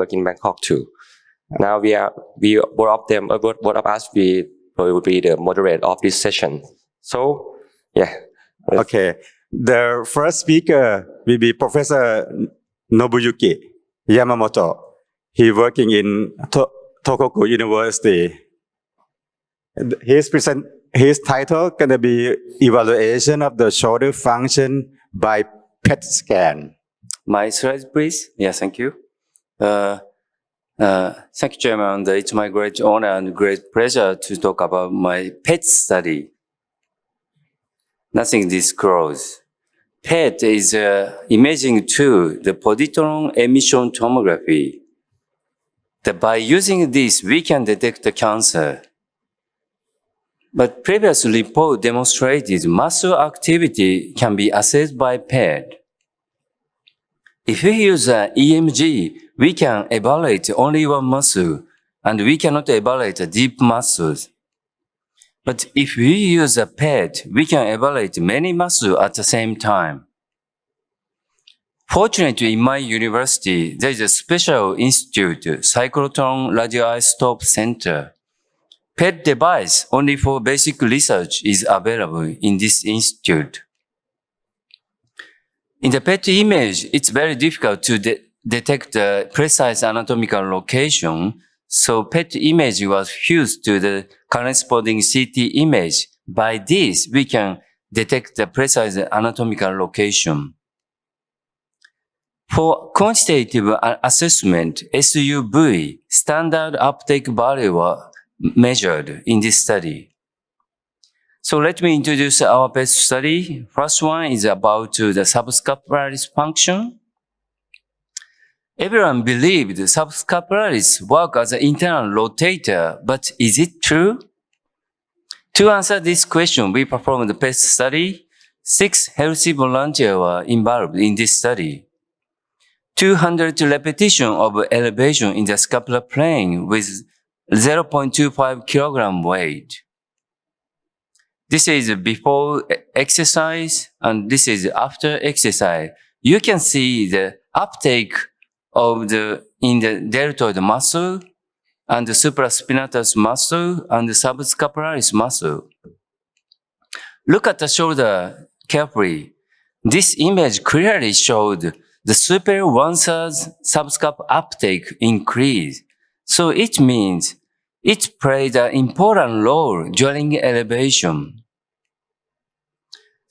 work in Bangkok too. Now both of us will be the moderator of this session. So, yeah. Okay. The first speaker will be Professor Nobuyuki Yamamoto. He working in Tohoku University. His title gonna be Evaluation of the Shoulder Function by PET Scan. My slide, please. Yeah, thank you. Thank you, Chairman. It's my great honor and great pleasure to talk about my PET study. Nothing disclosed. PET is an imaging tool, the positron emission tomography. By using this, we can detect the cancer. But previous report demonstrated muscle activity can be assessed by PET. If we use an EMG, we can evaluate only one muscle, and we cannot evaluate deep muscles. But if we use a PET, we can evaluate many muscles at the same time. Fortunately, in my university, there is a special institute, Cyclotron Radioisotope Center. PET device only for basic research is available in this institute. In the PET image, it's very difficult to detect the precise anatomical location, so PET image was fused to the corresponding CT image. By this, we can detect the precise anatomical location. For quantitative assessment, SUV, standard uptake value were measured in this study. So let me introduce our PET study. First one is about the subscapularis function. Everyone believed subscapularis work as an internal rotator, but is it true? To answer this question, we performed the PET study. 6 healthy volunteers were involved in this study. 200 repetitions of elevation in the scapular plane with 0.25 kilogram weight. This is before exercise, and this is after exercise. You can see the uptake of in the deltoid muscle, and the supraspinatus muscle, and the subscapularis muscle. Look at the shoulder carefully. This image clearly showed the superior one-third subscap uptake increase. So it means it played an important role during elevation.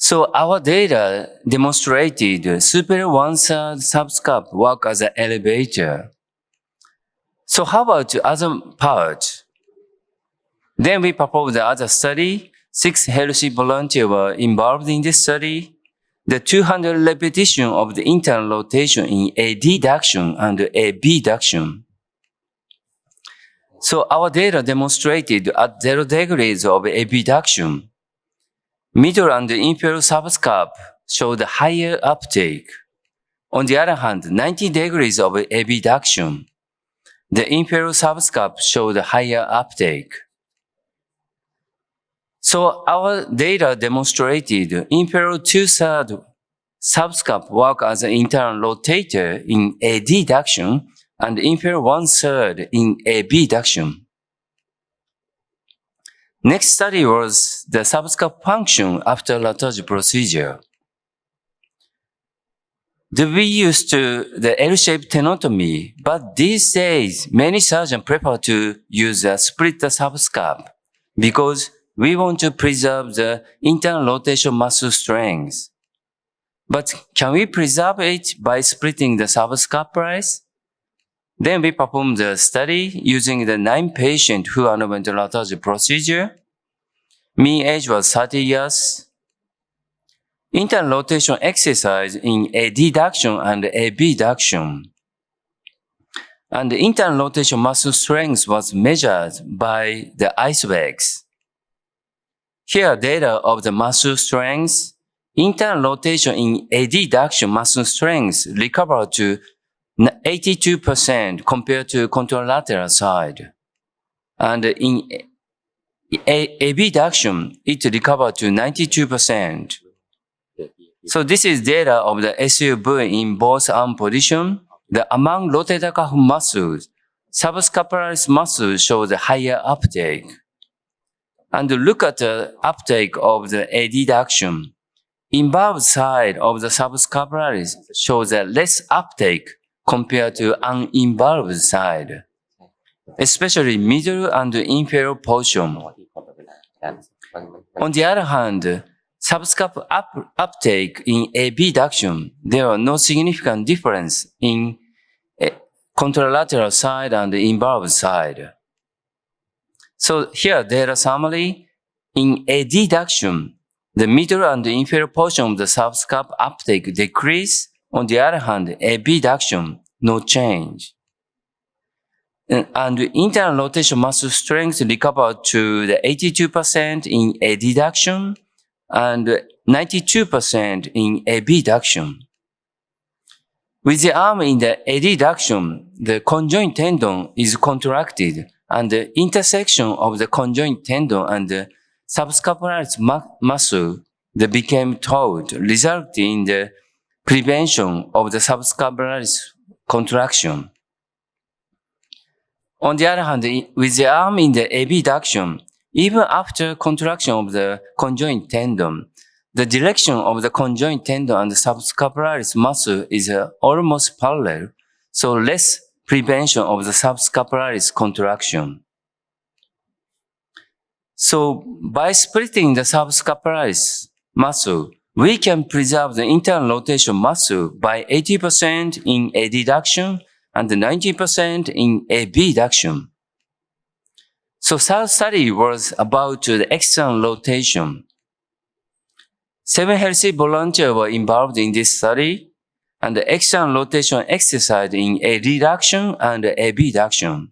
So our data demonstrated superior one-third subscap work as an elevator. So how about the other part? Then we performed the other study. 6 healthy volunteers were involved in this study. The 200 repetition of the internal rotation in adduction and abduction. So our data demonstrated at 0 degrees of abduction, middle and inferior subscap showed higher uptake. On the other hand, 90 degrees of abduction, the inferior subscap showed higher uptake. So our data demonstrated inferior 2/3 subscap work as an internal rotator in adduction and inferior 1/3 in abduction. Next study was the subscap function after Latour procedure. We used the L-shaped tenotomy, but these days many surgeons prefer to use a split subscap because we want to preserve the internal rotation muscle strength. But can we preserve it by splitting the subscapularis? Then we performed the study using the 9 patients who underwent the Latour procedure. Mean age was 30 years. Internal rotation exercise in adduction and abduction. And the internal rotation muscle strength was measured by the icebergs. Here are data of the muscle strength. Internal rotation in adduction muscle strength recovered to 82% compared to contralateral side. And in abduction, it recovered to 92%. So this is data of the SUV in both arm position. among rotator cuff muscles, subscapularis muscle shows a higher uptake. And look at the uptake of the adduction. Involved side of the subscapularis shows a less uptake compared to uninvolved side, especially middle and inferior portion. On the other hand, subscap uptake in abduction, there are no significant difference in contralateral side and involved side. So here, data summary. In adduction, the middle and inferior portion of the subscap uptake decrease. On the other hand, abduction, no change. And internal rotation muscle strength recovered to the 82% in adduction and 92% in abduction. With the arm in the adduction, the conjoint tendon is contracted, and the intersection of the conjoint tendon and the subscapularis muscle that became taut, resulting in the prevention of the subscapularis contraction. On the other hand, with the arm in the abduction, even after contraction of the conjoint tendon, the direction of the conjoint tendon and the subscapularis muscle is almost parallel, so less prevention of the subscapularis contraction. So by splitting the subscapularis muscle, we can preserve the internal rotation muscle by 80% in adduction and 90% in abduction. So third study was about the external rotation. 7 healthy volunteers were involved in this study, and the external rotation exercise in adduction and abduction.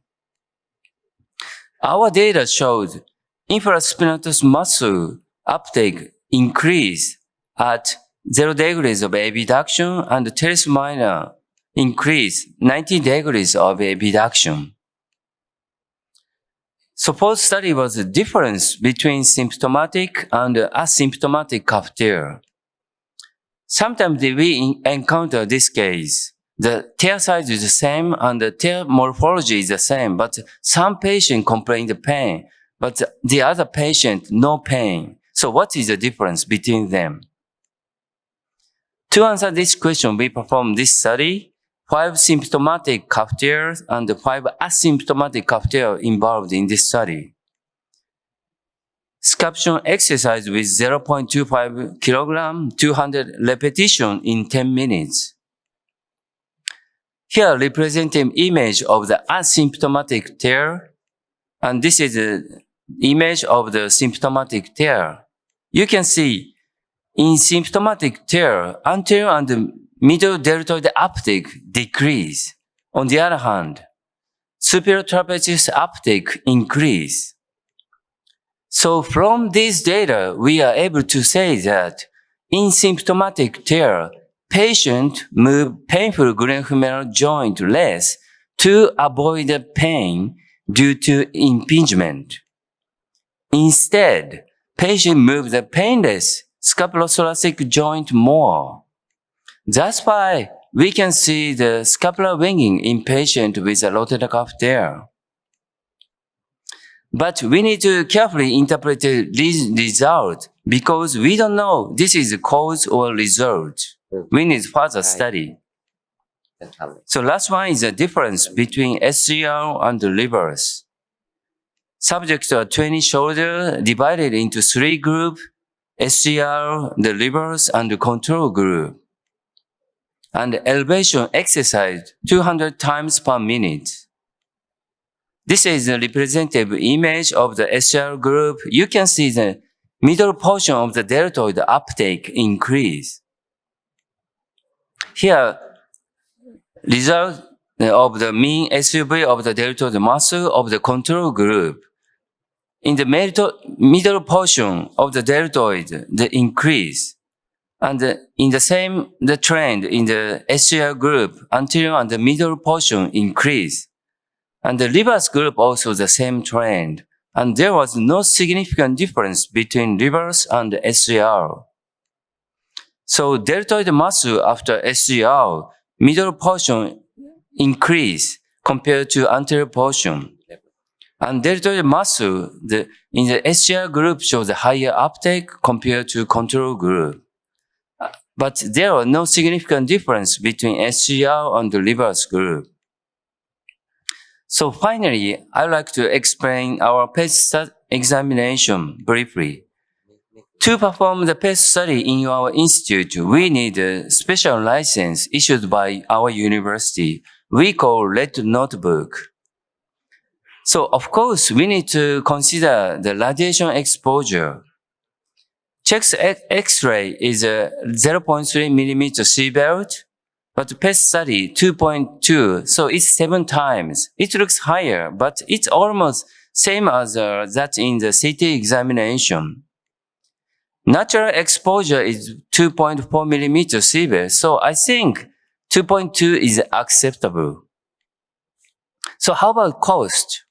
Our data showed infraspinatus muscle uptake increased at 0 degrees of abduction and teres minor increased 90 degrees of abduction. So fourth study was the difference between symptomatic and asymptomatic cuff tear. Sometimes we encounter this case. The tear size is the same and the tear morphology is the same, but some patient complain the pain, but the other patient no pain. So what is the difference between them? To answer this question, we performed this study. 5 symptomatic cuff tears and 5 asymptomatic cuff tears involved in this study. Scaption exercise with 0.25 kilogram, 200 repetition in 10 minutes. Here, representative image of the asymptomatic tear, and this is the image of the symptomatic tear. You can see in symptomatic tear, anterior and middle deltoid uptake decrease. On the other hand, superior trapezius uptake increase. So from this data, we are able to say that in symptomatic tear, patient move painful glenohumeral joint less to avoid the pain due to impingement. Instead, patient move the painless scapulothoracic joint more. That's why we can see the scapular winging in patient with a rotator cuff tear. But we need to carefully interpret this result because we don't know this is the cause or result. We need further study. So last one is the difference between SCR and the reverse. Subjects are 20 shoulder divided into 3 groups, SCR, the reverse, and the control group. And elevation exercise 200 times per minute. This is a representative image of the SCR group. You can see the middle portion of the deltoid uptake increase. Here, result of the mean SUV of the deltoid muscle of the control group. In the middle portion of the deltoid, the increase. And in the same, the trend in the SCR group, anterior and the middle portion increase. And the reverse group also the same trend. And there was no significant difference between reverse and SCR. So deltoid muscle after SCR, middle portion increase compared to anterior portion. And deltoid muscle in the SGR group shows a higher uptake compared to control group. But there are no significant difference between SGR and the reverse group. So finally, I would like to explain our PET examination briefly. To perform the PET study in our institute, we need a special license issued by our university. We call Red Notebook. So of course, we need to consider the radiation exposure. Chest X-ray is a 0.3 millimeter sievert, but PET study 2.2, so it's 7 times. It looks higher, but it's almost same as that in the CT examination. Natural exposure is 2.4 millimeter sievert, so I think 2.2 is acceptable. So how about cost?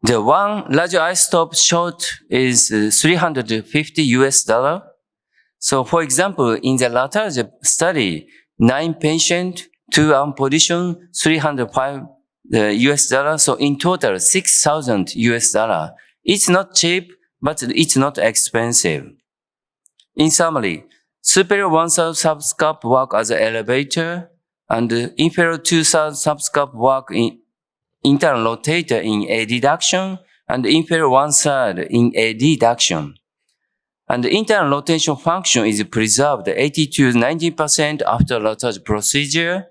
The one radioisotope shot is $350. So for example, in the Latarja study, 9 patients, 2 arm position, $305. So in total, $6,000. It's not cheap, but it's not expensive. In summary, superior 1,000 subscup work as an elevator, and inferior 2,000 subscup work in internal rotator in AD duction, and inferior 1/3 in AD duction. And the internal rotation function is preserved 80 to 90% after Latarja procedure,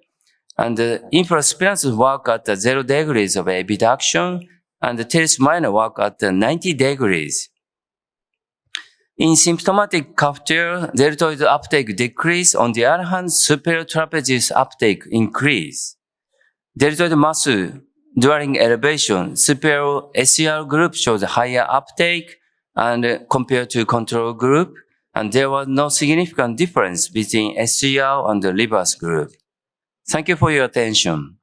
and the infraspinatus work at 0 degrees of abduction, and the teres minor work at 90 degrees. In symptomatic cuff tear, deltoid uptake decrease. On the other hand, superior trapezius uptake increase. Deltoid muscle during elevation, superior SCR group shows higher uptake and compared to control group, and there was no significant difference between SCR and the reverse group. Thank you for your attention.